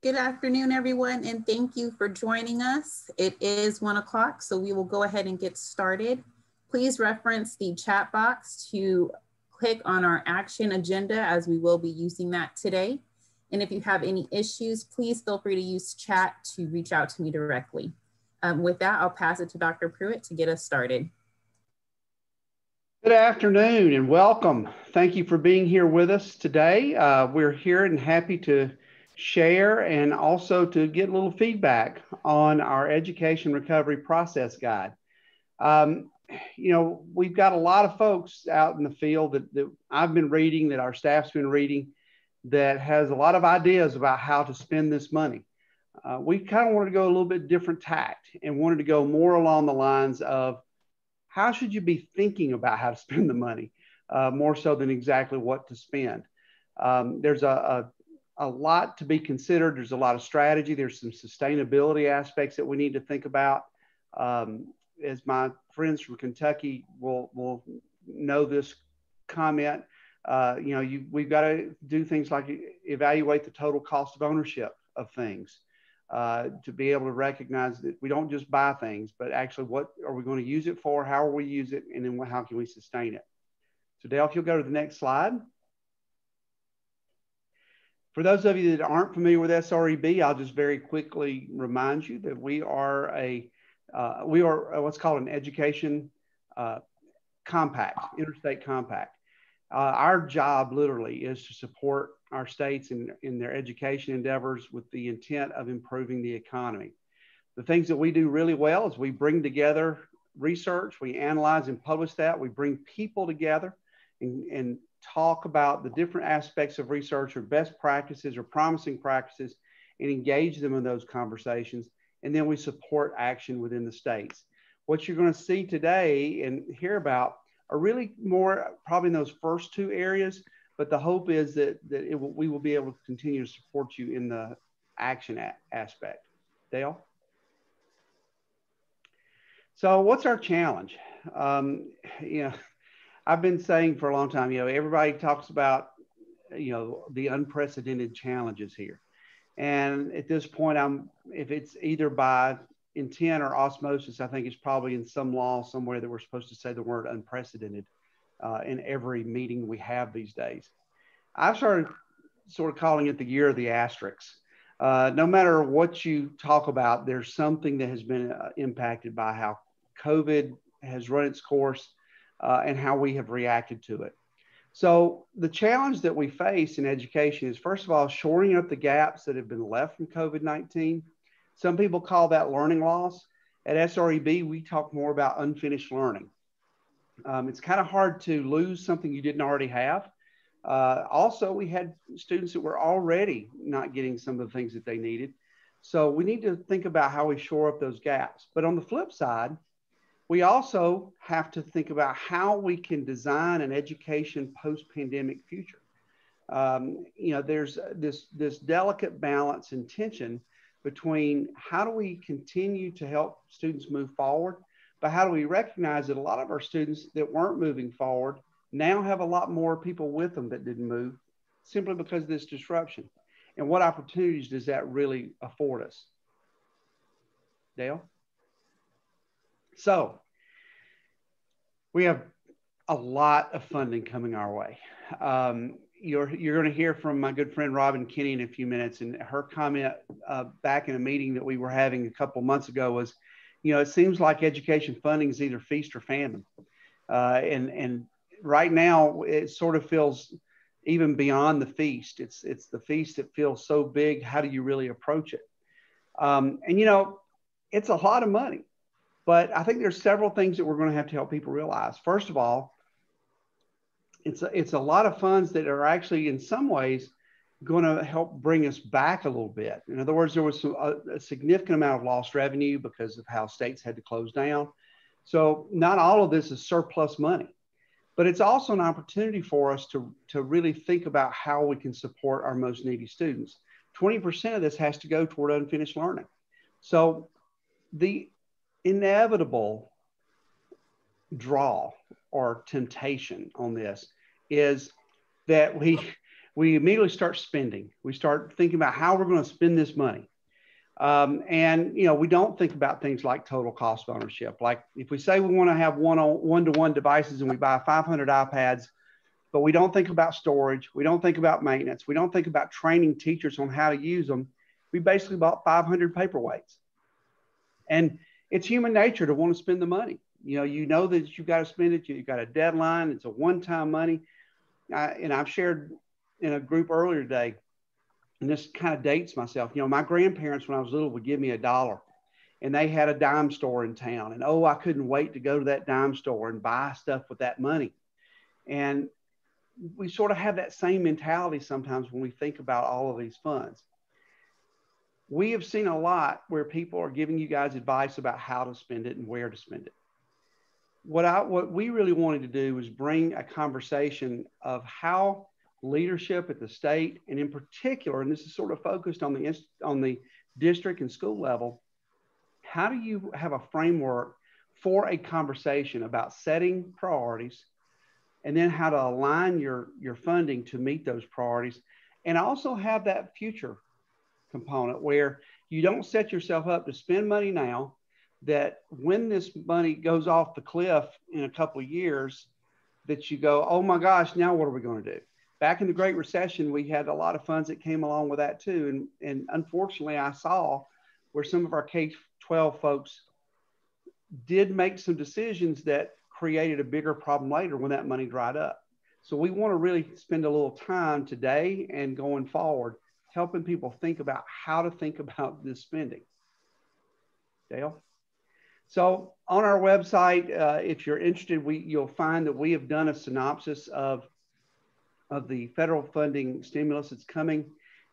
Good afternoon, everyone, and thank you for joining us. It is 1 o'clock, so we will go ahead and get started. Please reference the chat box to click on our action agenda, as we will be using that today. And if you have any issues, please feel free to use chat to reach out to me directly. With that, I'll pass it to Dr. Pruitt to get us started. Good afternoon and welcome. Thank you for being here with us today. We're here and happy to share and also to get a little feedback on our education recovery process guide. We've got a lot of folks out in the field that I've been reading, that our staff's been reading, that has a lot of ideas about how to spend this money. We kind of wanted to go a little bit different tact and wanted to go more along the lines of how should you be thinking about how to spend the money, more so than exactly what to spend. There's a lot to be considered. There's a lot of strategy. There's some sustainability aspects that we need to think about. As my friends from Kentucky will know this comment, we've got to do things like evaluate the total cost of ownership of things. To be able to recognize that we don't just buy things, but actually what are we going to use it for? How will we use it? And then how can we sustain it? So Dale, if you'll go to the next slide. For those of you that aren't familiar with SREB, I'll just very quickly remind you that we are what's called an education compact, interstate compact. Our job literally is to support our states in their education endeavors with the intent of improving the economy. The things that we do really well is we bring together research, we analyze and publish that, we bring people together and talk about the different aspects of research or best practices or promising practices and engage them in those conversations. And then we support action within the states. What you're going to see today and hear about are really more probably in those first two areas, but the hope is that we will be able to continue to support you in the action aspect. Dale? So what's our challenge? I've been saying for a long time, everybody talks about, the unprecedented challenges here. And at this point, if it's either by intent or osmosis, I think it's probably in some law somewhere that we're supposed to say the word unprecedented in every meeting we have these days. I've started sort of calling it the year of the asterisks. No matter what you talk about, there's something that has been impacted by how COVID has run its course and how we have reacted to it. So the challenge that we face in education is, first of all, shoring up the gaps that have been left from COVID-19. Some people call that learning loss. At SREB, we talk more about unfinished learning. It's kind of hard to lose something you didn't already have. Also, we had students that were already not getting some of the things that they needed. So we need to think about how we shore up those gaps. But on the flip side, we also have to think about how we can design an education post-pandemic future. There's this delicate balance and tension between how do we continue to help students move forward, but how do we recognize that a lot of our students that weren't moving forward now have a lot more people with them that didn't move simply because of this disruption. And what opportunities does that really afford us? Dale? So we have a lot of funding coming our way. You're going to hear from my good friend Robin Kinney in a few minutes, and her comment back in a meeting that we were having a couple months ago was, it seems like education funding is either feast or famine. And right now it sort of feels even beyond the feast. It's the feast that feels so big. How do you really approach it? It's a lot of money, but I think there's several things that we're going to have to help people realize. First of all, it's a lot of funds that are actually in some ways going to help bring us back a little bit. In other words, there was a significant amount of lost revenue because of how states had to close down. So not all of this is surplus money, but it's also an opportunity for us to really think about how we can support our most needy students. 20% of this has to go toward unfinished learning. So the inevitable draw or temptation on this is that we immediately start spending. We start thinking about how we're going to spend this money. And, you know, we don't think about things like total cost of ownership. Like if we say we want to have one-to-one devices and we buy 500 iPads, but we don't think about storage, we don't think about maintenance, we don't think about training teachers on how to use them, we basically bought 500 paperweights. And it's human nature to want to spend the money. You know that you've got to spend it. You've got a deadline. It's a one-time money. And I've shared in a group earlier today, and this kind of dates myself. My grandparents, when I was little, would give me $1, and they had a dime store in town. And I couldn't wait to go to that dime store and buy stuff with that money. And we sort of have that same mentality sometimes when we think about all of these funds. We have seen a lot where people are giving you guys advice about how to spend it and where to spend it. What we really wanted to do was bring a conversation of how leadership at the state, and in particular, and this is sort of focused on the district and school level, how do you have a framework for a conversation about setting priorities, and then how to align your funding to meet those priorities, and also have that future component where you don't set yourself up to spend money now, that when this money goes off the cliff in a couple of years, that you go, oh my gosh, now what are we going to do? Back in the Great Recession, we had a lot of funds that came along with that too. And unfortunately, I saw where some of our K-12 folks did make some decisions that created a bigger problem later when that money dried up. So we want to really spend a little time today and going forward, helping people think about how to think about this spending. Dale? So on our website, if you're interested, you'll find that we have done a synopsis of the federal funding stimulus that's coming.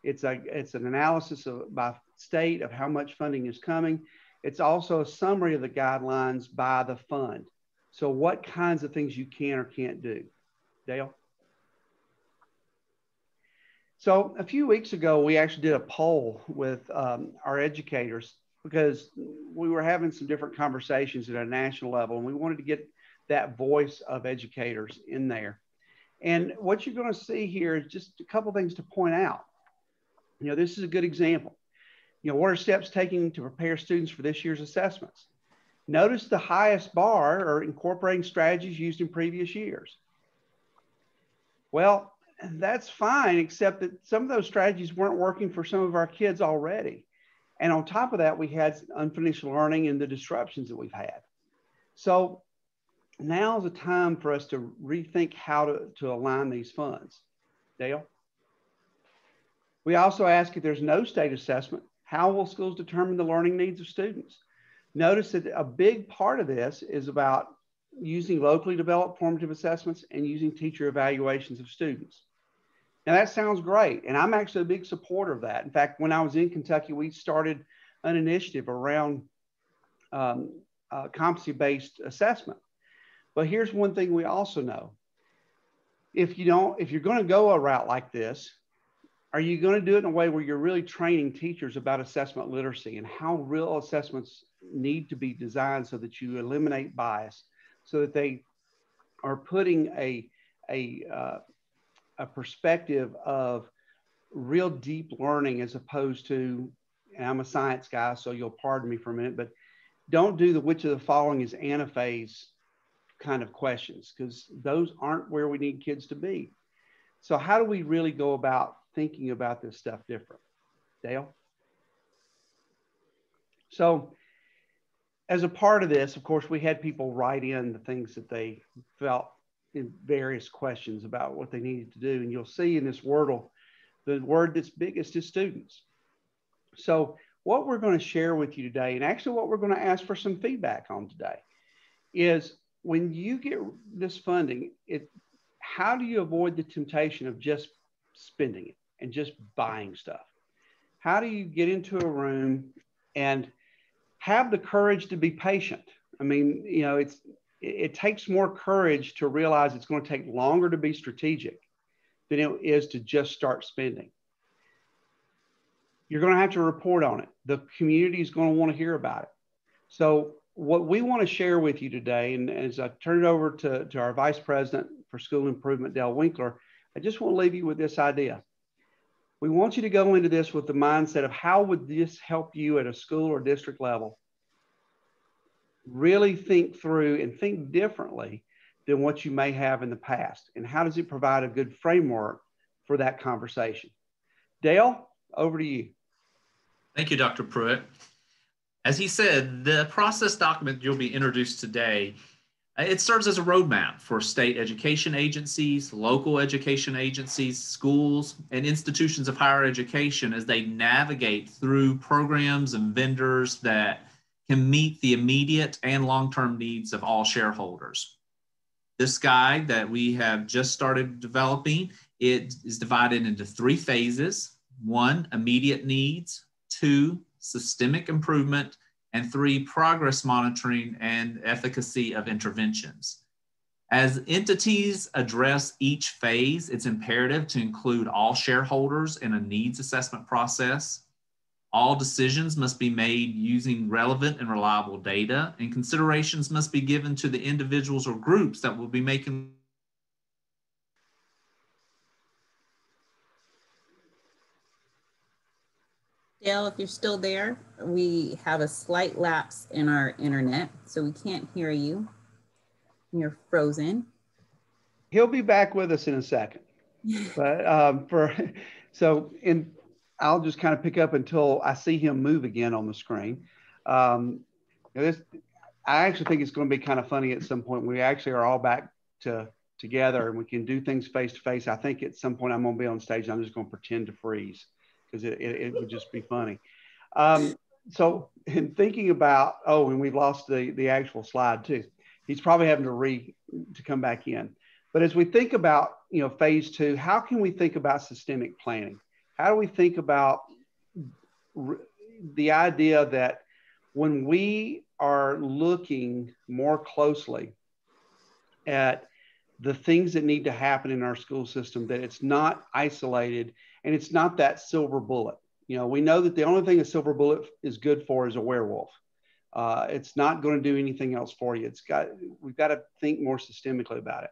It's an analysis by state of how much funding is coming. It's also a summary of the guidelines by the fund. So what kinds of things you can or can't do. Dale? So a few weeks ago, we actually did a poll with our educators because we were having some different conversations at a national level, and we wanted to get that voice of educators in there. And what you're going to see here is just a couple of things to point out. This is a good example. What are steps taken to prepare students for this year's assessments? Notice the highest bar are incorporating strategies used in previous years. Well, that's fine, except that some of those strategies weren't working for some of our kids already. And on top of that, we had unfinished learning and the disruptions that we've had. So now is the time for us to rethink how to align these funds. Dale? We also ask, if there's no state assessment, how will schools determine the learning needs of students? Notice that a big part of this is about using locally developed formative assessments and using teacher evaluations of students. Now that sounds great, and I'm actually a big supporter of that. In fact, when I was in Kentucky, we started an initiative around competency-based assessment. But here's one thing we also know. If you're going to go a route like this, are you going to do it in a way where you're really training teachers about assessment literacy and how real assessments need to be designed so that you eliminate bias, so that they are putting a perspective of real deep learning as opposed to, and I'm a science guy, so you'll pardon me for a minute, but don't do the which of the following is anaphase kind of questions, because those aren't where we need kids to be. So how do we really go about thinking about this stuff different? Dale? So as a part of this, of course, we had people write in the things that they felt in various questions about what they needed to do. And you'll see in this Wordle, the word that's biggest is students. So what we're going to share with you today, and actually what we're going to ask for some feedback on today, is when you get this funding, how do you avoid the temptation of just spending it and just buying stuff? How do you get into a room and have the courage to be patient? I mean, it takes more courage to realize it's going to take longer to be strategic than it is to just start spending. You're going to have to report on it. The community is going to want to hear about it. So what we want to share with you today, and as I turn it over to our Vice President for School Improvement, Dale Winkler, I just want to leave you with this idea. We want you to go into this with the mindset of how would this help you at a school or district level? Really think through and think differently than what you may have in the past. And how does it provide a good framework for that conversation? Dale, over to you. Thank you, Dr. Pruitt. As he said, the process document you'll be introduced today, it serves as a roadmap for state education agencies, local education agencies, schools, and institutions of higher education as they navigate through programs and vendors that can meet the immediate and long-term needs of all shareholders. This guide that we have just started developing, it is divided into 3 phases. 1, immediate needs. 2, systemic improvement. And 3, progress monitoring and efficacy of interventions. As entities address each phase, it's imperative to include all shareholders in a needs assessment process. All decisions must be made using relevant and reliable data, and considerations must be given to the individuals or groups that will be making. Dale, if you're still there, we have a slight lapse in our internet, so we can't hear you. You're frozen. He'll be back with us in a second. But I'll just kind of pick up until I see him move again on the screen. I actually think it's going to be kind of funny at some point. We actually are all back together and we can do things face to face. I think at some point I'm going to be on stage and I'm just going to pretend to freeze because it would just be funny. So in thinking about, and we've lost the actual slide too. He's probably having to come back in. But as we think about, phase 2, how can we think about systemic planning? How do we think about the idea that when we are looking more closely at the things that need to happen in our school system, that it's not isolated and it's not that silver bullet. We know that the only thing a silver bullet is good for is a werewolf. It's not going to do anything else for you. We've got to think more systemically about it.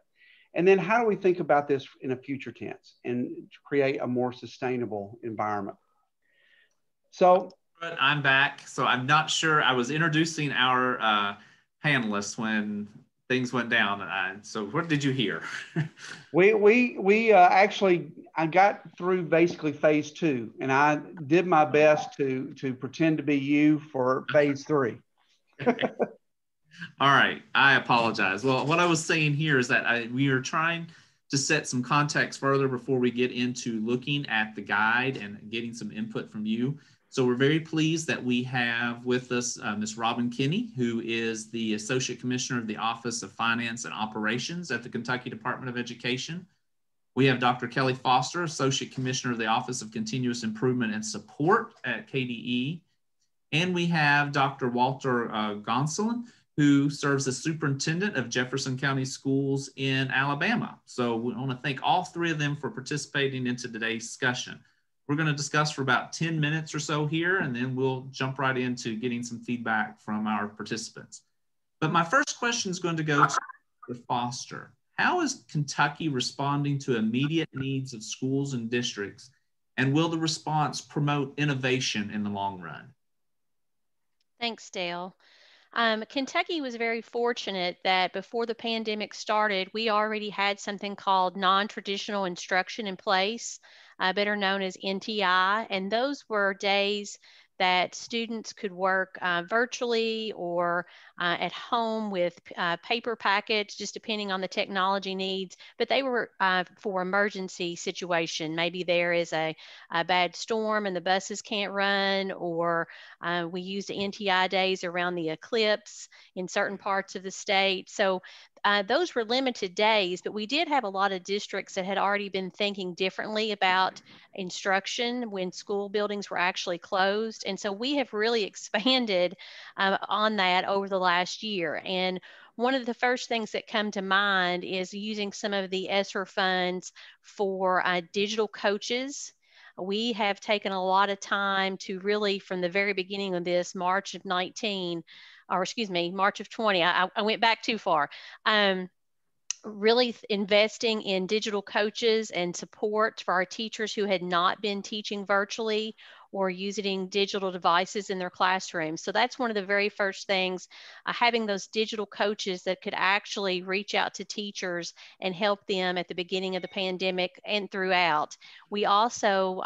And then how do we think about this in a future tense and create a more sustainable environment? So I'm back. So I'm not sure. I was introducing our panelists when things went down. So what did you hear? I got through basically phase 2, and I did my best to pretend to be you for phase 3. All right, I apologize. Well, what I was saying here is that we are trying to set some context further before we get into looking at the guide and getting some input from you. So we're very pleased that we have with us Ms. Robin Kinney, who is the Associate Commissioner of the Office of Finance and Operations at the Kentucky Department of Education. We have Dr. Kelly Foster, Associate Commissioner of the Office of Continuous Improvement and Support at KDE. And we have Dr. Walter Gonsolin, who serves as Superintendent of Jefferson County Schools in Alabama. So we want to thank all 3 of them for participating into today's discussion. We're going to discuss for about 10 minutes or so here, and then we'll jump right into getting some feedback from our participants. But my first question is going to go to Dr. Foster. How is Kentucky responding to immediate needs of schools and districts, and will the response promote innovation in the long run? Thanks, Dale. Kentucky was very fortunate that before the pandemic started, we already had something called non-traditional instruction in place, better known as NTI, and those were days that students could work virtually or at home with paper packets, just depending on the technology needs, but they were for emergency situation. Maybe there is a bad storm and the buses can't run, or we used NTI days around the eclipse in certain parts of the state. So those were limited days, but we did have a lot of districts that had already been thinking differently about instruction when school buildings were actually closed. And so we have really expanded on that over the last year. And one of the first things that come to mind is using some of the ESSER funds for digital coaches. We have taken a lot of time to really, from the very beginning of this, March of 20, I went back too far. really investing in digital coaches and support for our teachers who had not been teaching virtually or using digital devices in their classrooms. So that's one of the very first things, having those digital coaches that could actually reach out to teachers and help them at the beginning of the pandemic and throughout. We also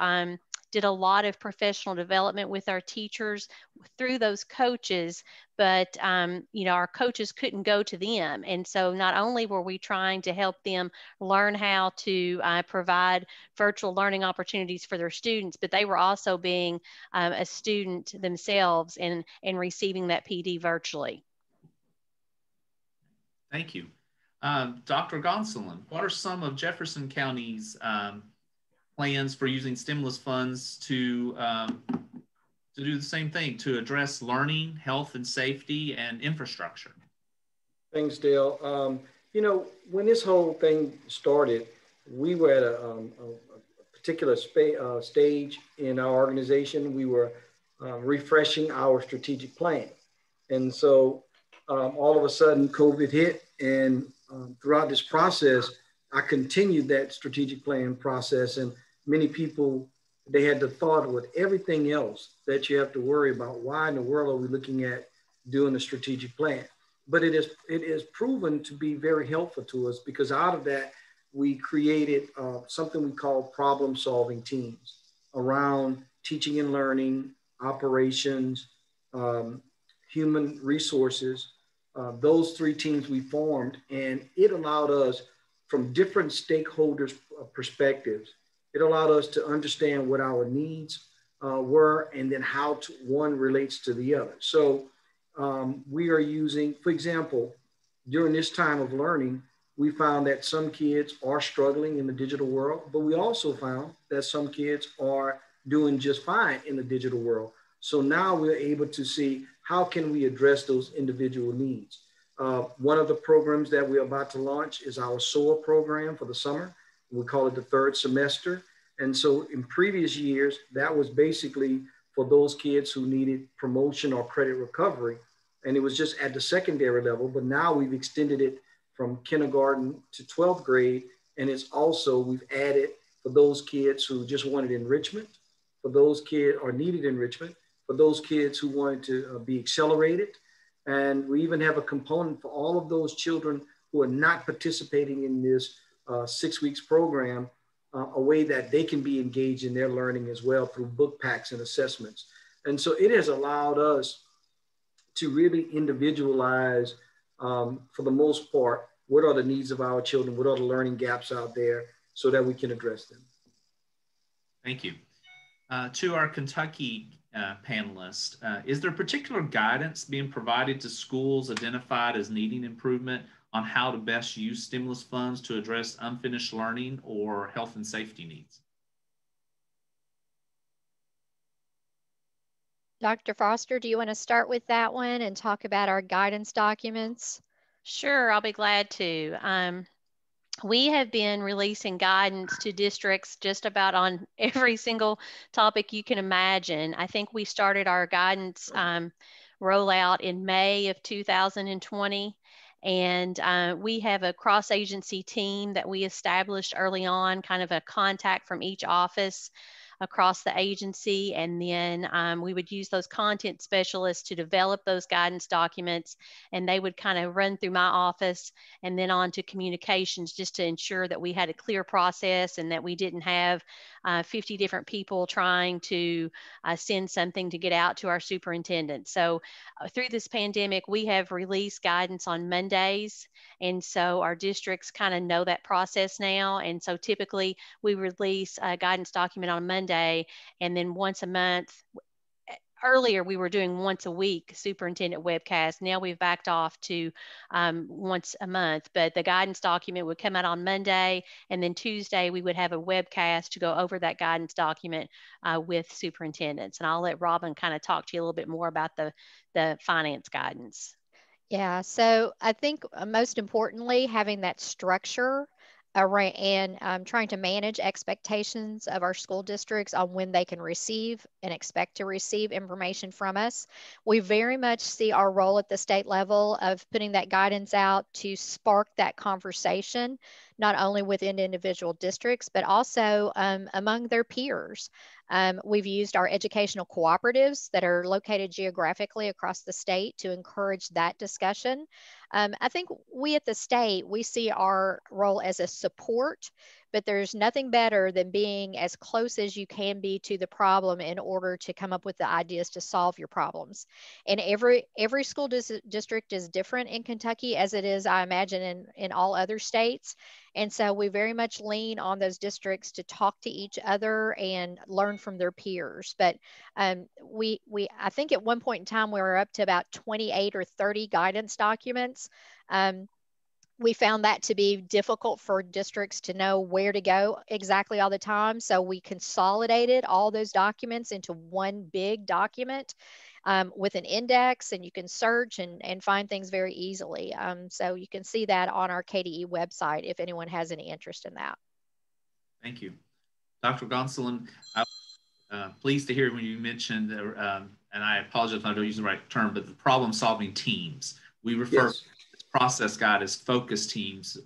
did a lot of professional development with our teachers through those coaches, but our coaches couldn't go to them. And so not only were we trying to help them learn how to provide virtual learning opportunities for their students, but they were also being a student themselves and receiving that PD virtually. Thank you. Dr. Gonsolin, what are some of Jefferson County's plans for using stimulus funds to do the same thing, to address learning, health and safety, and infrastructure? Thanks, Dale. When this whole thing started, we were at a particular stage in our organization. We were refreshing our strategic plan. And so all of a sudden COVID hit, and throughout this process, I continued that strategic plan process, and many people, they had the thought with everything else that you have to worry about, why in the world are we looking at doing a strategic plan? But it is proven to be very helpful to us, because out of that, we created something we call problem solving teams around teaching and learning, operations, human resources. Those three teams we formed, and it allowed us, from different stakeholders' perspectives, it allowed us to understand what our needs were, and then how one relates to the other. So we are using, for example, during this time of learning, we found that some kids are struggling in the digital world, but we also found that some kids are doing just fine in the digital world. So now we're able to see, how can we address those individual needs? One of the programs that we're about to launch is our SOAR program for the summer. We call it the third semester. And so in previous years, that was basically for those kids who needed promotion or credit recovery. And it was just at the secondary level, but now we've extended it from kindergarten to 12th grade. And it's also, we've added for those kids who just wanted enrichment, for those kids or needed enrichment, for those kids who wanted to be accelerated. And we even have a component for all of those children who are not participating in this 6 weeks program, a way that they can be engaged in their learning as well through book packs and assessments. And so it has allowed us to really individualize, for the most part, what are the needs of our children, what are the learning gaps out there, so that we can address them. Thank you. To our Kentucky panelists, is there particular guidance being provided to schools identified as needing improvement on how to best use stimulus funds to address unfinished learning or health and safety needs? Dr. Foster, do you want to start with that one and talk about our guidance documents? Sure, I'll be glad to. We have been releasing guidance to districts just about on every single topic you can imagine. I think we started our guidance rollout in May of 2020. And we have a cross-agency team that we established early on, kind of a contact from each office across the agency. And then we would use those content specialists to develop those guidance documents, and they would kind of run through my office and then on to communications, just to ensure that we had a clear process and that we didn't have 50 different people trying to send something to get out to our superintendent. So through this pandemic, we have released guidance on Mondays. And so our districts kind of know that process now. And so typically we release a guidance document on Monday, and then once a month. Earlier, we were doing once a week superintendent webcast. Now we've backed off to once a month, but the guidance document would come out on Monday, and then Tuesday we would have a webcast to go over that guidance document with superintendents. And I'll let Robin kind of talk to you a little bit more about the finance guidance. Yeah, so I think most importantly, having that structure and trying to manage expectations of our school districts on when they can receive and expect to receive information from us. We very much see our role at the state level of putting that guidance out to spark that conversation, not only within individual districts, but also among their peers. We've used our educational cooperatives that are located geographically across the state to encourage that discussion. I think we at the state, we see our role as a support, but there's nothing better than being as close as you can be to the problem in order to come up with the ideas to solve your problems. And every school district is different in Kentucky, as it is, I imagine, in all other states. And so we very much lean on those districts to talk to each other and learn from their peers. But I think at one point in time, we were up to about 28 or 30 guidance documents. We found that to be difficult for districts to know where to go exactly all the time. So we consolidated all those documents into one big document with an index, and you can search and find things very easily. So you can see that on our KDE website if anyone has any interest in that. Thank you. Dr. Gonsolin, I'm pleased to hear when you mentioned, and I apologize if I don't use the right term, but the problem-solving teams. We refer to this process guide as focus teams.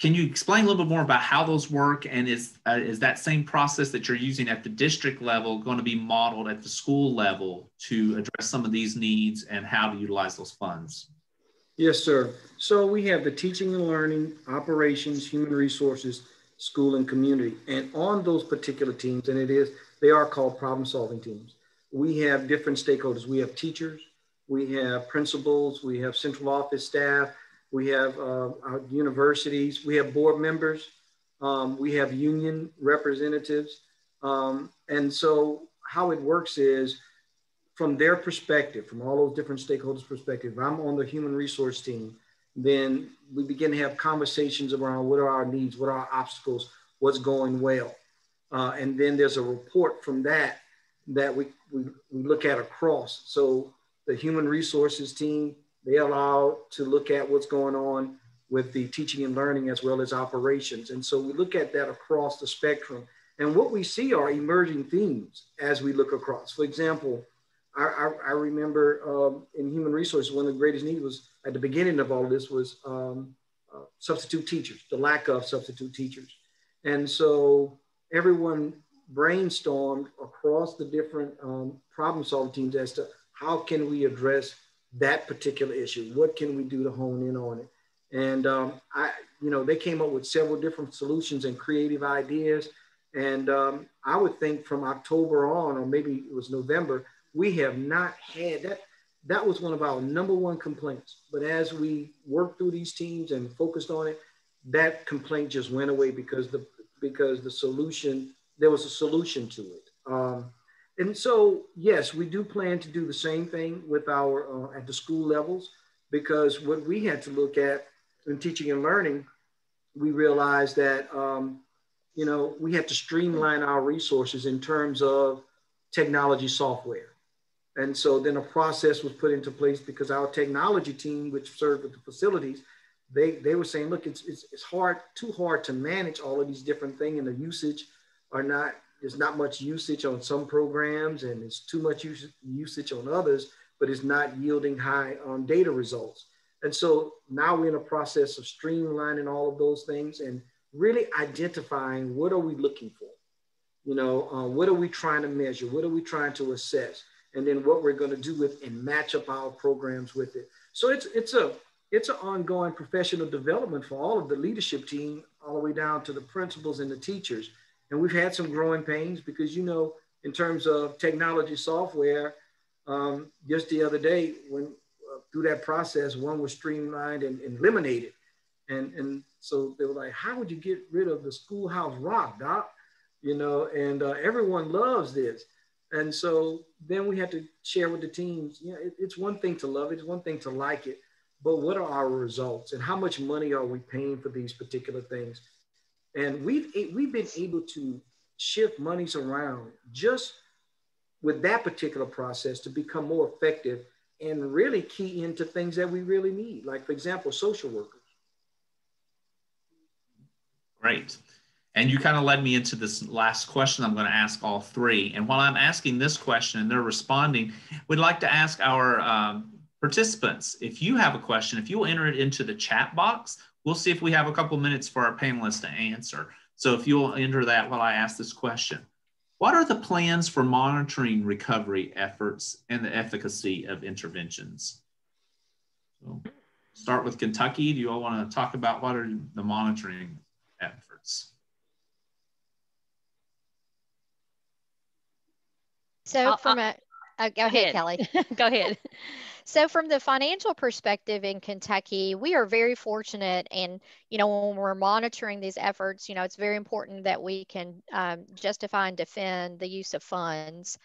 Can you explain a little bit more about how those work, and is that same process that you're using at the district level going to be modeled at the school level to address some of these needs and how to utilize those funds? Yes, sir. So we have the teaching and learning, operations, human resources, school and community. And on those particular teams, and they are called problem-solving teams, we have different stakeholders. We have teachers, we have principals, we have central office staff, we have our universities, we have board members, we have union representatives. And so how it works is, from their perspective, from all those different stakeholders' perspective, if I'm on the human resource team, then we begin to have conversations around what are our needs, what are our obstacles, what's going well. And then there's a report from that we look at across. So the human resources team, they allow to look at what's going on with the teaching and learning as well as operations. And so we look at that across the spectrum. And what we see are emerging themes as we look across. For example, I remember in human resources, one of the greatest needs was at the beginning of all of this was substitute teachers, the lack of substitute teachers. And so everyone brainstormed across the different problem solving teams as to how can we address that particular issue? What can we do to hone in on it? And they came up with several different solutions and creative ideas. And I would think from October on, or maybe it was November, we have not had that. That was one of our number one complaints. But as we worked through these teams and focused on it, that complaint just went away because the solution, there was a solution to it. And so, yes, we do plan to do the same thing with our at the school levels, because what we had to look at in teaching and learning, we realized that we had to streamline our resources in terms of technology software. And so then a process was put into place because our technology team, which served with the facilities, they were saying, look, it's too hard to manage all of these different things, and the usage there's not much usage on some programs, and it's too much usage on others, but it's not yielding high data results. And so now we're in a process of streamlining all of those things and really identifying what are we looking for? What are we trying to measure? What are we trying to assess? And then what we're going to do with and match up our programs with it. So it's an ongoing professional development for all of the leadership team, all the way down to the principals and the teachers. And we've had some growing pains because, in terms of technology software, just the other day, when through that process, one was streamlined and eliminated. And so they were like, how would you get rid of the schoolhouse rock, Doc? And everyone loves this. And so then we had to share with the teams, it's one thing to love it, it's one thing to like it, but what are our results and how much money are we paying for these particular things? And we've been able to shift monies around just with that particular process to become more effective and really key into things that we really need. Like, for example, social workers. Great. And you kind of led me into this last question I'm going to ask all three. And while I'm asking this question and they're responding, we'd like to ask our participants, if you have a question, if you'll enter it into the chat box, we'll see if we have a couple minutes for our panelists to answer. So if you'll enter that while I ask this question. What are the plans for monitoring recovery efforts and the efficacy of interventions? So start with Kentucky. Do you all want to talk about what are the monitoring efforts? So from go ahead, Kelly. Go ahead. So from the financial perspective in Kentucky, we are very fortunate. And, you know, when we're monitoring these efforts, you know, it's very important that we can justify and defend the use of funds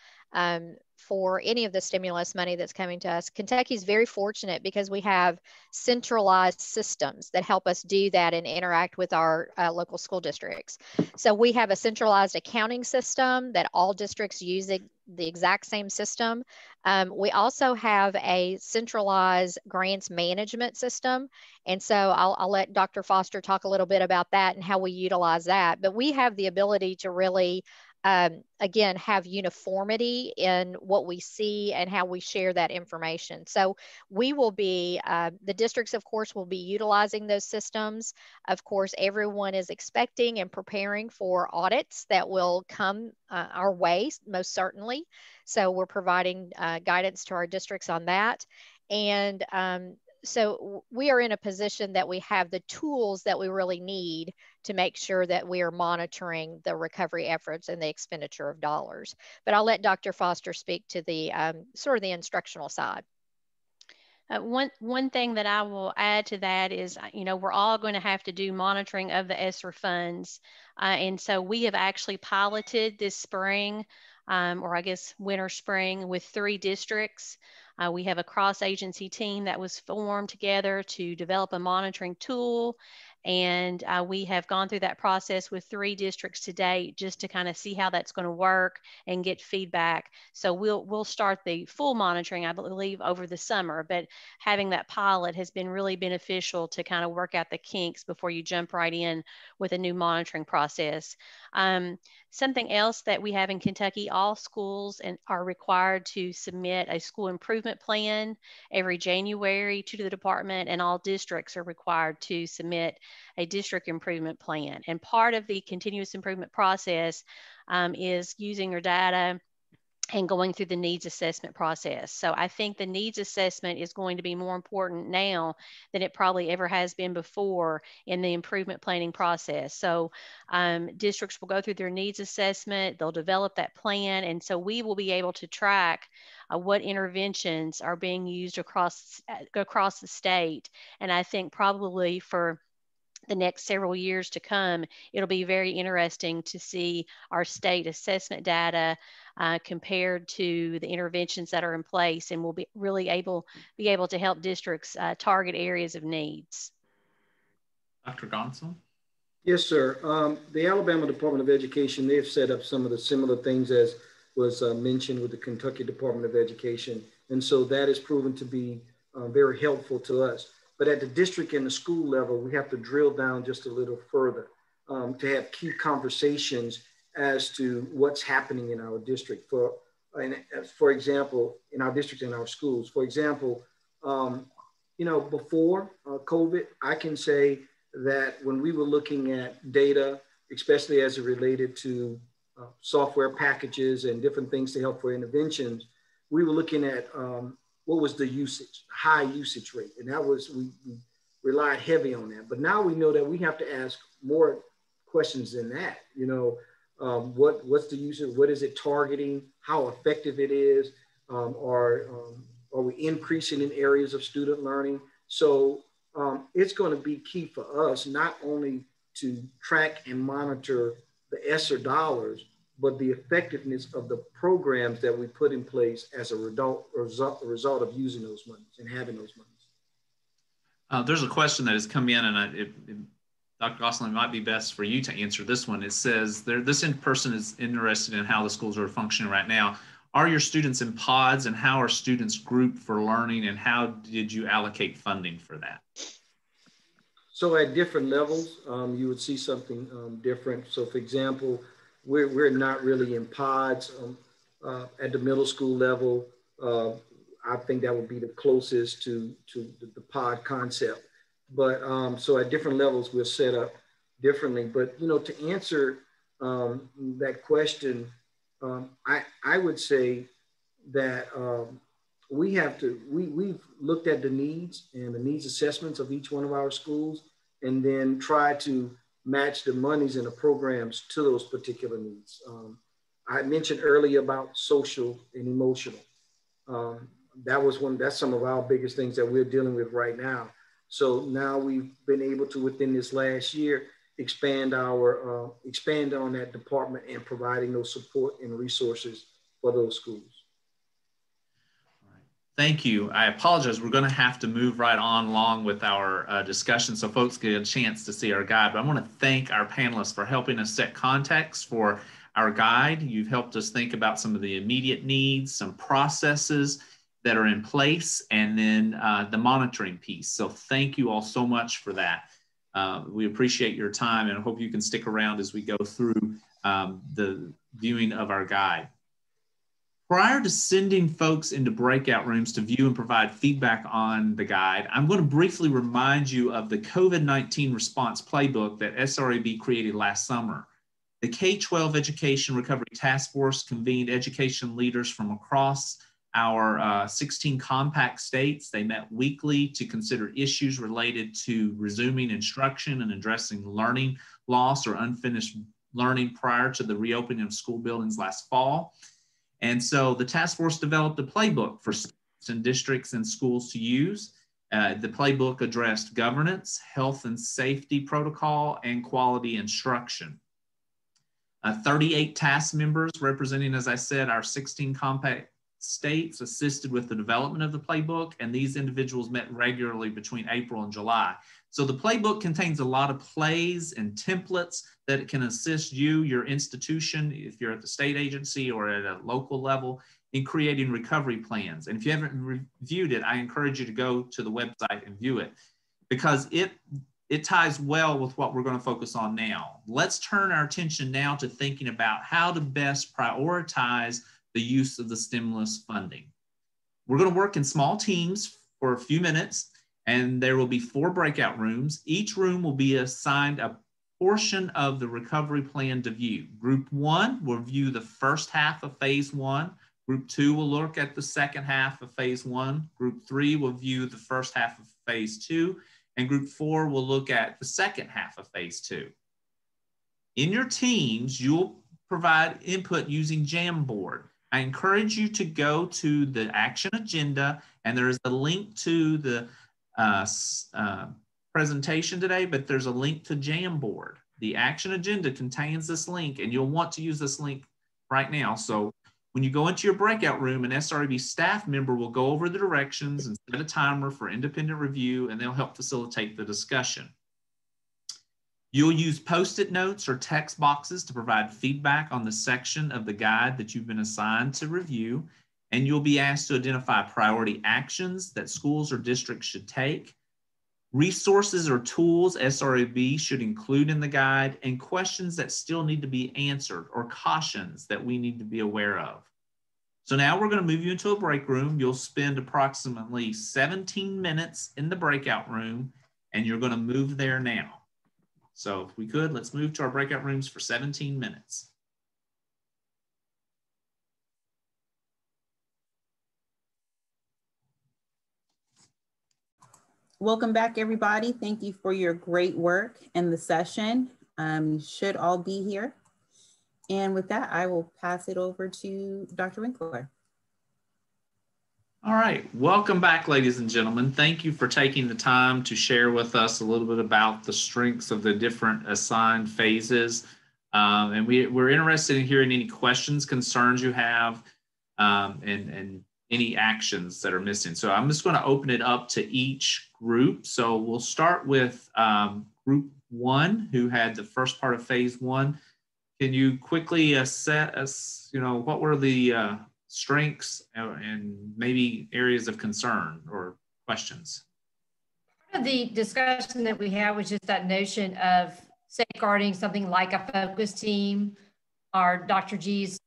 for any of the stimulus money that's coming to us. Kentucky is very fortunate because we have centralized systems that help us do that and interact with our local school districts. So we have a centralized accounting system that all districts use the exact same system. We also have a centralized grants management system. And so I'll let Dr. Foster talk a little bit about that and how we utilize that. But we have the ability to really again, have uniformity in what we see and how we share that information. So we will be, the districts, of course, will be utilizing those systems. Of course, everyone is expecting and preparing for audits that will come our way, most certainly. So we're providing guidance to our districts on that. And so we are in a position that we have the tools that we really need to make sure that we are monitoring the recovery efforts and the expenditure of dollars. But I'll let Dr. Foster speak to the sort of the instructional side. One thing that I will add to that is, you know, we're all going to have to do monitoring of the ESSER funds. And so we have actually piloted this spring, or I guess winter, spring, with 3 districts. We have a cross-agency team that was formed together to develop a monitoring tool. And we have gone through that process with 3 districts to date just to kind of see how that's going to work and get feedback. So we'll start the full monitoring, I believe, over the summer. But having that pilot has been really beneficial to kind of work out the kinks before you jump right in with a new monitoring process. Something else that we have in Kentucky, all schools are required to submit a school improvement plan every January to the department, and all districts are required to submit a district improvement plan. And part of the continuous improvement process is using your data and going through the needs assessment process. So I think the needs assessment is going to be more important now than it probably ever has been before in the improvement planning process. So districts will go through their needs assessment, they'll develop that plan, and so we will be able to track what interventions are being used across the state. And I think probably for the next several years to come, it'll be very interesting to see our state assessment data compared to the interventions that are in place, and we'll be really be able to help districts target areas of needs. Dr. Gonson? Yes, sir. The Alabama Department of Education, they've set up some of the similar things as was mentioned with the Kentucky Department of Education. And so that has proven to be very helpful to us. But at the district and the school level, we have to drill down just a little further to have key conversations as to what's happening in our district. For example, in our district and our schools. For example, you know, before COVID, I can say that when we were looking at data, especially as it related to software packages and different things to help for interventions, we were looking at what was the usage, high usage rate. And that was, we relied heavy on that. But now we know that we have to ask more questions than that. You know, what's the usage? What is it targeting? How effective it is? Are we increasing in areas of student learning? So it's going to be key for us, not only to track and monitor the ESSER dollars, but the effectiveness of the programs that we put in place as a result of using those monies and having those monies. There's a question that has come in, and Dr. Gosselin, it might be best for you to answer this one. It says, this person is interested in how the schools are functioning right now. Are your students in pods, and how are students grouped for learning, and how did you allocate funding for that? So at different levels, you would see something different. So for example, we're not really in pods at the middle school level. I think that would be the closest to the pod concept. But so at different levels, we're set up differently. But, you know, to answer that question, I would say that we've looked at the needs and the needs assessments of each one of our schools, and then try to match the monies and the programs to those particular needs. I mentioned earlier about social and emotional. That's some of our biggest things that we're dealing with right now. So now we've been able to, within this last year, expand on that department and providing those support and resources for those schools. Thank you. I apologize. We're going to have to move right on along with our discussion so folks get a chance to see our guide. But I want to thank our panelists for helping us set context for our guide. You've helped us think about some of the immediate needs, some processes that are in place, and then the monitoring piece. So thank you all so much for that. We appreciate your time, and I hope you can stick around as we go through the viewing of our guide. Prior to sending folks into breakout rooms to view and provide feedback on the guide, I'm going to briefly remind you of the COVID-19 response playbook that SREB created last summer. The K-12 Education Recovery Task Force convened education leaders from across our 16 compact states. They met weekly to consider issues related to resuming instruction and addressing learning loss or unfinished learning prior to the reopening of school buildings last fall. And so the task force developed a playbook for students and districts and schools to use. The playbook addressed governance, health and safety protocol, and quality instruction. 38 task members representing, as I said, our 16 compact states assisted with the development of the playbook, and these individuals met regularly between April and July. So the playbook contains a lot of plays and templates that can assist you, your institution, if you're at the state agency or at a local level, in creating recovery plans. And if you haven't reviewed it, I encourage you to go to the website and view it, because it ties well with what we're going to focus on now. Let's turn our attention now to thinking about how to best prioritize the use of the stimulus funding. We're going to work in small teams for a few minutes, and there will be 4 breakout rooms. Each room will be assigned a portion of the recovery plan to view. Group 1 will view the first half of phase 1. Group 2 will look at the second half of phase 1. Group 3 will view the first half of phase 2. And group 4 will look at the second half of phase 2. In your teams, you'll provide input using Jamboard. I encourage you to go to the action agenda, and there is a link to the presentation today, but there's a link to Jamboard. The action agenda contains this link, and you'll want to use this link right now. So when you go into your breakout room, an SREB staff member will go over the directions and set a timer for independent review, and they'll help facilitate the discussion. You'll use Post-it notes or text boxes to provide feedback on the section of the guide that you've been assigned to review, and you'll be asked to identify priority actions that schools or districts should take, resources or tools SREB should include in the guide, and questions that still need to be answered or cautions that we need to be aware of. So now we're going to move you into a break room. You'll spend approximately 17 minutes in the breakout room, and you're going to move there now. So if we could, let's move to our breakout rooms for 17 minutes. Welcome back, everybody. Thank you for your great work in the session. You should all be here. And with that, I will pass it over to Dr. Winkler. All right, welcome back, ladies and gentlemen. Thank you for taking the time to share with us a little bit about the strengths of the different assigned phases. And we're interested in hearing any questions, concerns you have, and any actions that are missing. So I'm just going to open it up to each group. So we'll start with group 1, who had the first part of phase 1. Can you quickly set us, what were the strengths and maybe areas of concern or questions? of the discussion that we had was just that notion of safeguarding something like a focus team, our Dr. G's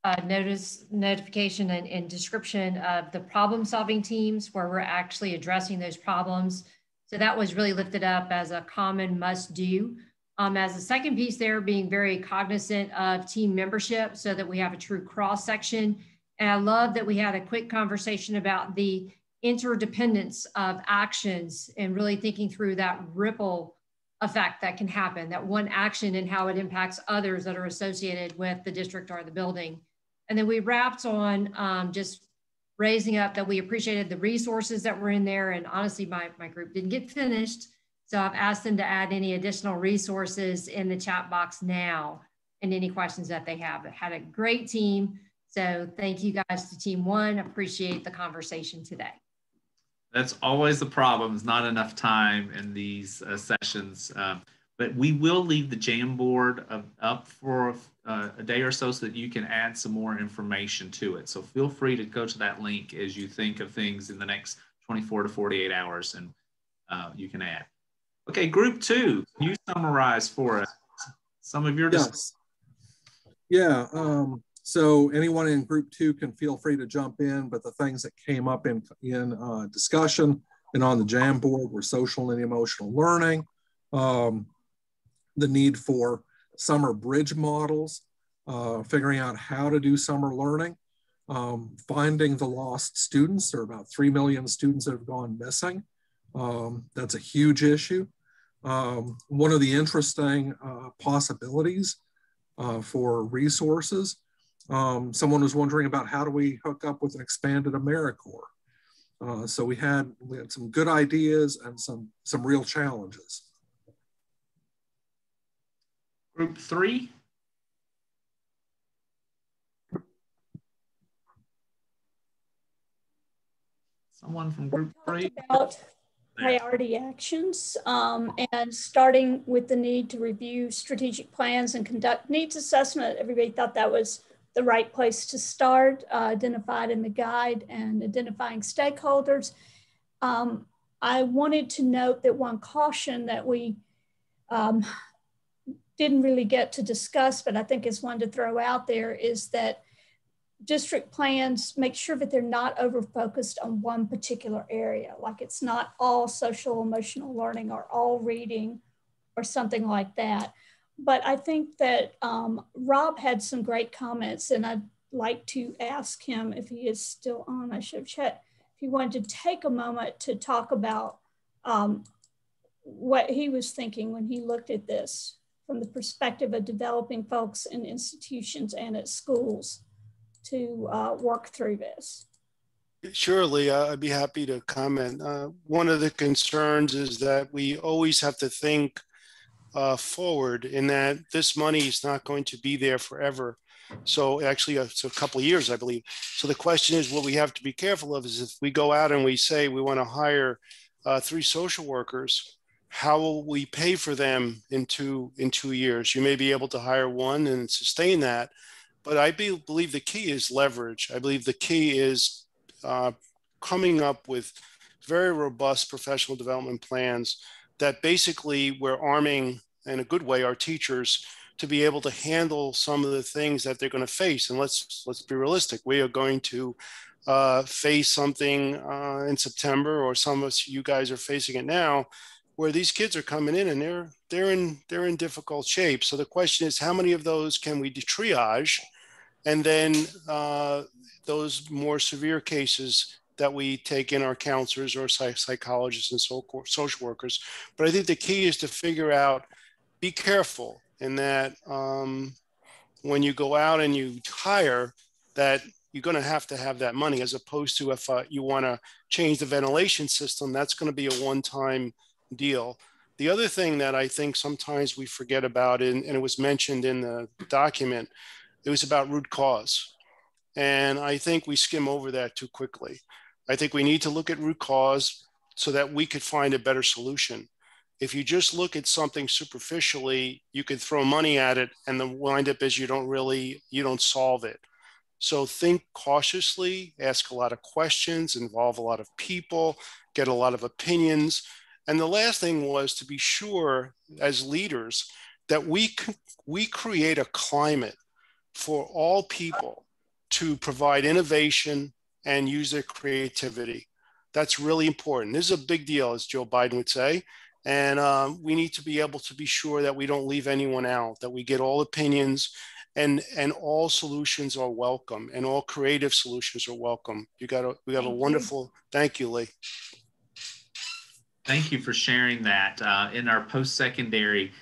notification and description of the problem-solving teams where we're actually addressing those problems. So that was really lifted up as a common must-do. As a second piece there, being very cognizant of team membership so that we have a true cross-section. And I love that we had a quick conversation about the interdependence of actions and really thinking through that ripple effect that can happen, that one action and how it impacts others that are associated with the district or the building. And then we wrapped on just raising up that we appreciated the resources that were in there. And honestly, my group didn't get finished. So I've asked them to add any additional resources in the chat box now and any questions that they have. It had a great team. So thank you guys to Team One. Appreciate the conversation today. That's always the problem, is not enough time in these sessions. But we will leave the Jamboard up for a day or so that you can add some more information to it. So feel free to go to that link as you think of things in the next 24 to 48 hours and you can add. Okay, Group 2, can you summarize for us some of your discussion? Yeah, so anyone in Group 2 can feel free to jump in, but the things that came up in discussion and on the Jamboard were social and emotional learning, the need for summer bridge models, figuring out how to do summer learning, finding the lost students. There are about 3 million students that have gone missing. That's a huge issue. One of the interesting possibilities for resources, someone was wondering about how do we hook up with an expanded AmeriCorps. So we had some good ideas and some real challenges. Group 3. Someone from Group 3. About priority actions and starting with the need to review strategic plans and conduct needs assessment. Everybody thought that was the right place to start, identified in the guide and identifying stakeholders. I wanted to note that one caution that we didn't really get to discuss, but I think is one to throw out there, is that district plans make sure that they're not over-focused on one particular area. Like it's not all social emotional learning or all reading or something like that. But I think that Rob had some great comments, and I'd like to ask him if he is still on. I should have checked if he wanted to take a moment to talk about what he was thinking when he looked at this from the perspective of developing folks in institutions and at schools to work through this. Surely, I'd be happy to comment. One of the concerns is that we always have to think forward in that this money is not going to be there forever. So actually, it's a couple of years, I believe. So the question is, what we have to be careful of is if we go out and we say we want to hire 3 social workers, how will we pay for them in two years? You may be able to hire one and sustain that. But I believe the key is leverage. I believe the key is coming up with very robust professional development plans that basically we're arming, in a good way, our teachers to be able to handle some of the things that they're going to face. And let's be realistic. We are going to face something in September, or some of you guys are facing it now, where these kids are coming in and they're in difficult shape. So the question is, how many of those can we triage? And then those more severe cases that we take in our counselors or psychologists and social workers. But I think the key is to figure out, be careful in that when you go out and you hire, that you're going to have that money, as opposed to if you want to change the ventilation system, that's going to be a one-time deal. The other thing that I think sometimes we forget about, and it was mentioned in the document, it was about root cause. And I think we skim over that too quickly. I think we need to look at root cause so that we could find a better solution. If you just look at something superficially, you could throw money at it, and the windup is you don't solve it. So think cautiously, ask a lot of questions, involve a lot of people, get a lot of opinions, And the last thing was to be sure as leaders that we create a climate for all people to provide innovation and use their creativity. That's really important. This is a big deal, as Joe Biden would say. And we need to be able to be sure that we don't leave anyone out, that we get all opinions and all solutions are welcome and all creative solutions are welcome. We got a wonderful, thank you, Lee. Thank you for sharing that. In our post-secondary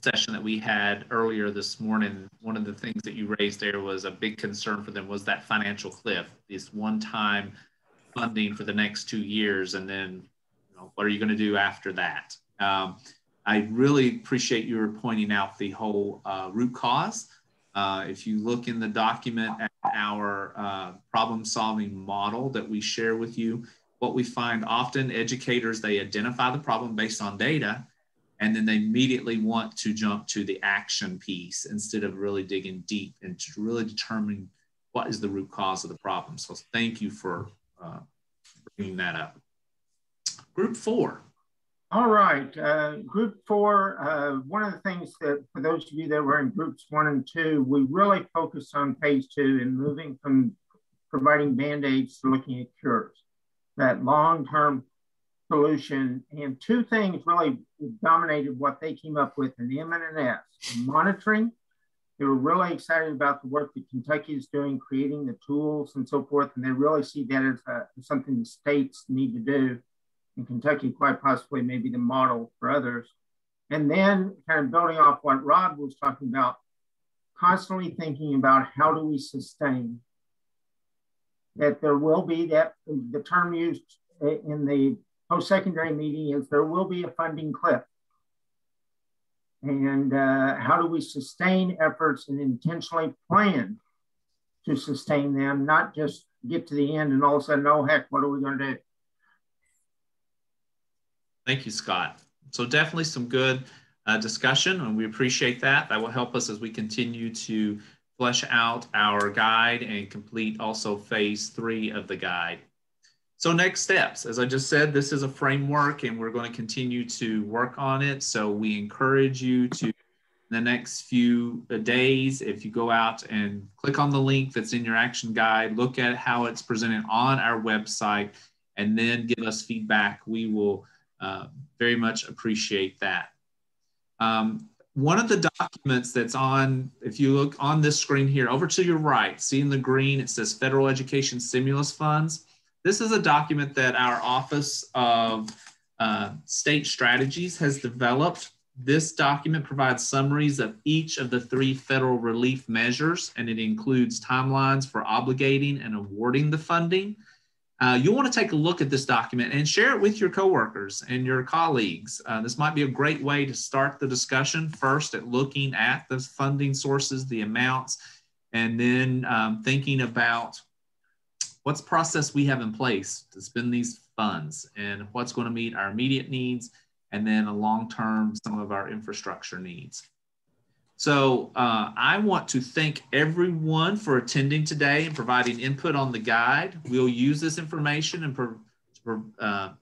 session that we had earlier this morning, one of the things that you raised there was a big concern for them was that financial cliff, this one-time funding for the next 2 years, and then what are you going to do after that? I really appreciate your pointing out the whole root cause. If you look in the document at our problem-solving model that we share with you, what we find often, educators, they identify the problem based on data, and then they immediately want to jump to the action piece instead of really digging deep and to really determine what is the root cause of the problem. So thank you for bringing that up. Group 4. All right, group 4, one of the things that for those of you that were in groups 1 and 2, we really focused on phase 2 and moving from providing Band-Aids to looking at cures, that long-term solution. And 2 things really dominated what they came up with in the M and an S. Monitoring, they were really excited about the work that Kentucky is doing, creating the tools and so forth, and they really see that as something the states need to do. In Kentucky, quite possibly maybe the model for others. And then kind of building off what Rod was talking about, constantly thinking about how do we sustain that there will be that, the term used in the post-secondary meeting is there will be a funding cliff. And how do we sustain efforts and intentionally plan to sustain them, not just get to the end and all of a sudden, oh heck, what are we going to do? Thank you, Scott. So definitely some good discussion, and we appreciate that. That will help us as we continue to flesh out our guide and complete also phase 3 of the guide. So next steps, as I just said, this is a framework and we're going to continue to work on it. So we encourage you to, in the next few days, if you go out and click on the link that's in your action guide, look at how it's presented on our website, and then give us feedback. We will very much appreciate that. One of the documents that's on, if you look on this screen here, over to your right, see in the green, it says Federal Education Stimulus Funds. This is a document that our Office of State Strategies has developed. This document provides summaries of each of the 3 federal relief measures, and it includes timelines for obligating and awarding the funding. You'll want to take a look at this document and share it with your coworkers and your colleagues. This might be a great way to start the discussion first at looking at the funding sources, the amounts, and then thinking about what's the process we have in place to spend these funds and what's going to meet our immediate needs and then a long-term, some of our infrastructure needs. So I want to thank everyone for attending today and providing input on the guide. We'll use this information and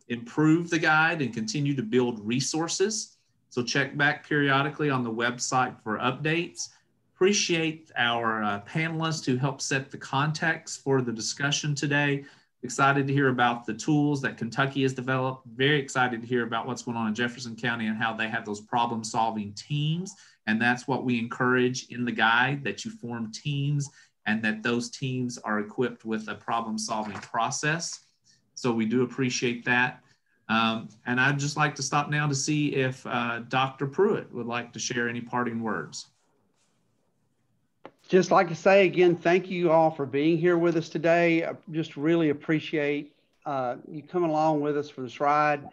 improve the guide and continue to build resources. So check back periodically on the website for updates. Appreciate our panelists who helped set the context for the discussion today. Excited to hear about the tools that Kentucky has developed. Very excited to hear about what's going on in Jefferson County and how they have those problem-solving teams. And that's what we encourage in the guide, that you form teams and that those teams are equipped with a problem-solving process. So we do appreciate that. And I'd just like to stop now to see if Dr. Pruitt would like to share any parting words. Just like to say again, thank you all for being here with us today. I just really appreciate you coming along with us for this ride.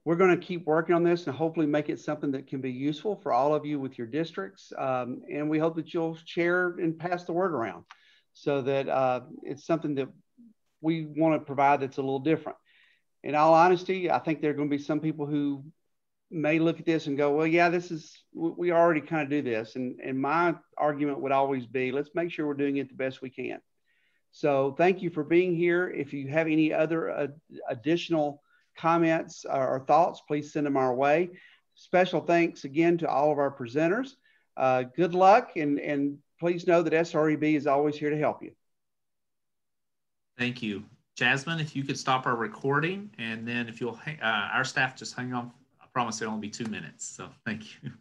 We're going to keep working on this and hopefully make it something that can be useful for all of you with your districts. And we hope that you'll share and pass the word around so that it's something that we want to provide that's a little different. In all honesty, I think there are going to be some people who may look at this and go, well, yeah, we already kind of do this. And my argument would always be, let's make sure we're doing it the best we can. So thank you for being here. If you have any other additional comments or thoughts, please send them our way. Special thanks again to all of our presenters. Good luck, and please know that SREB is always here to help you. Thank you. Jasmine, if you could stop our recording, and then if you'll, our staff just hang on. I promise it'll only be 2 minutes. So thank you.